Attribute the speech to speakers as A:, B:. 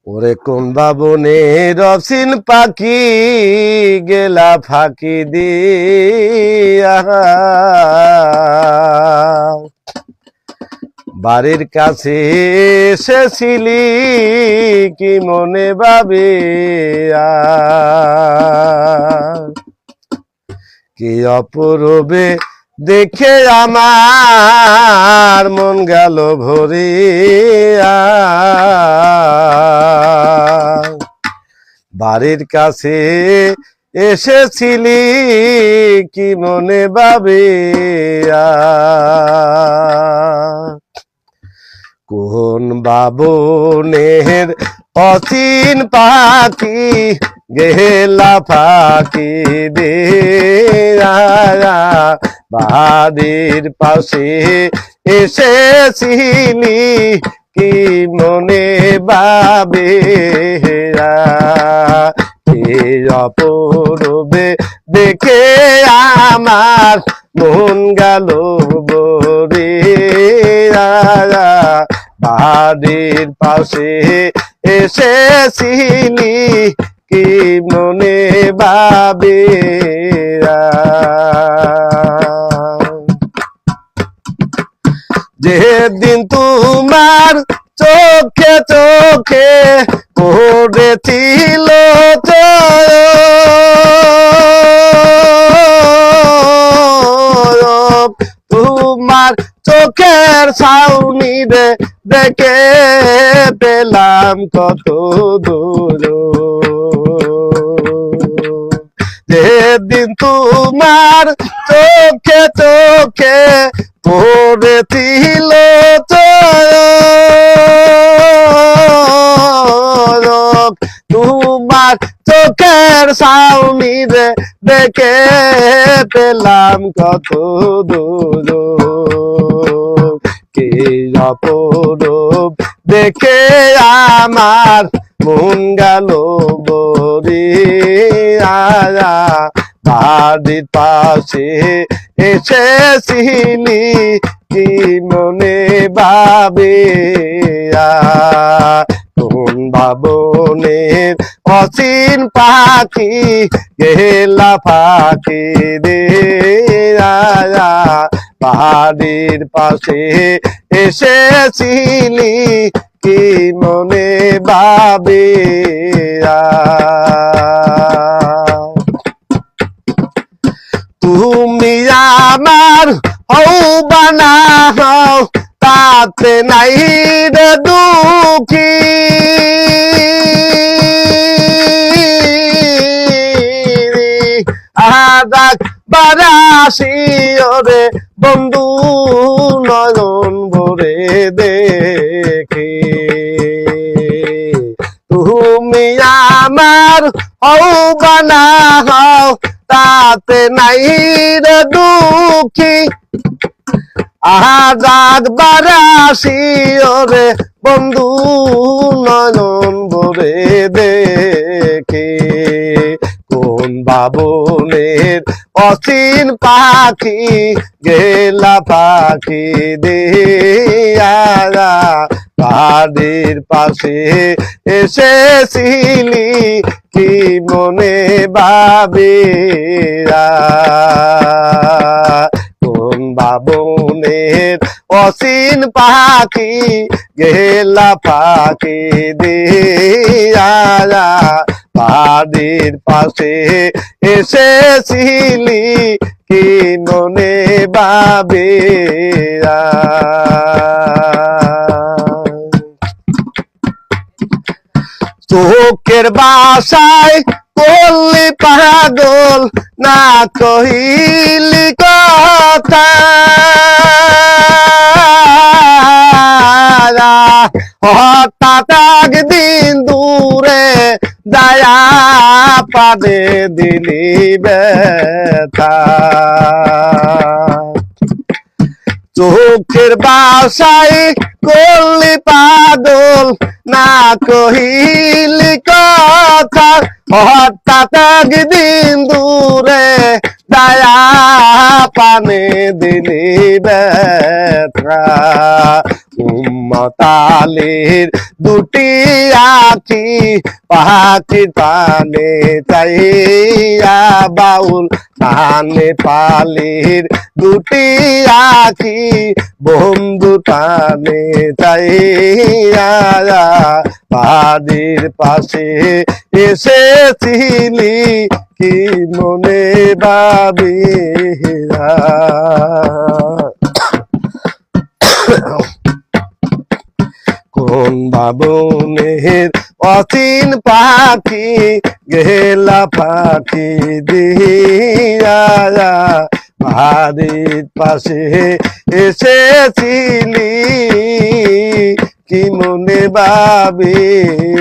A: ওরে কোন বাবনে রসিন পাখি গেলা ফাঁকি দিয়া বাড়ির কাছে এসেছিলি কি মনে ভাবে কি অপূর্বে দেখে আমার মন গেল ভরিয়া বাড়ির কাছে এসেছিলি কি মনে ভাবে কোন বাবনের অচিন পাখি গেলা ফাঁকি দিয়া বাড়ির পাশে এসেছিলি কি মনে ভাবে অপূর্বে দেখে আমার মন গেল ভরিয়া বাড়ির পাশে এসেছিলি কি মনে ভাবে যেদিন তোমার চোখে চোখে পড়েছিল তোমার চোখের ছাউনি রে দেখে পেলাম কত দূর যেদিন তোমার চোখে চোখে পড়েছিল তোমার চোখের ছাউনি রে দেখে পেলাম কত দূর কি অপরূপ দেখে আমার মন গেল ভরিয়া বাড়ির পাশে এসেছিলি কি মনে ভাবে কোন বাবনের অচিন পাখি গেলা ফাঁকি দিয়া বাড়ির পাশে এসেছিলি কি মনে ভাবে তুমি আমার হও বানা হও তাতে নাই রে দুঃখী আদাক বারাসি ওরে বন্ধু নয়ন ভরে দেখি তুমি আমার হও বানা হও তাতে নাই রে দুঃখী আজাদ বারাসি ওরে বন্ধু নয়ন ভরে দেখি কোন বাবনের অচিন পাখি গেলা ফাঁকি দিয়া বাড়ির পাশে এসেছিলি কি মনে ভাবে কোন বাবনের অচিন পাখি গেলা ফাঁকি দিয়া বাড়ির পাশে এসেছিলি কি মনে ভাবে চোখের বাসায় করলি পাগল না কহিলি কথা হঠাৎ একদিন দূরে দয়া পাদে দিলি ব্যথা চোখের বাসায় করলি পাগল না কহিলি কথা হঠাৎ একদিন দূরে দয়া পানে দিলি ব্যথা উম্মতালির দুটি আখি পাখির পানে চাইয়া বাউল পানে পালির দুটি আখি বন্ধু টানে চাইয়া বাড়ির পাশে এসেছিলি কি মনে ভাবিয়া কোন বাবনের অচিন পাখি গেলা পাখি দিয়া বাড়ির পাশে এসেছিলি কি মনে ভাবিয়া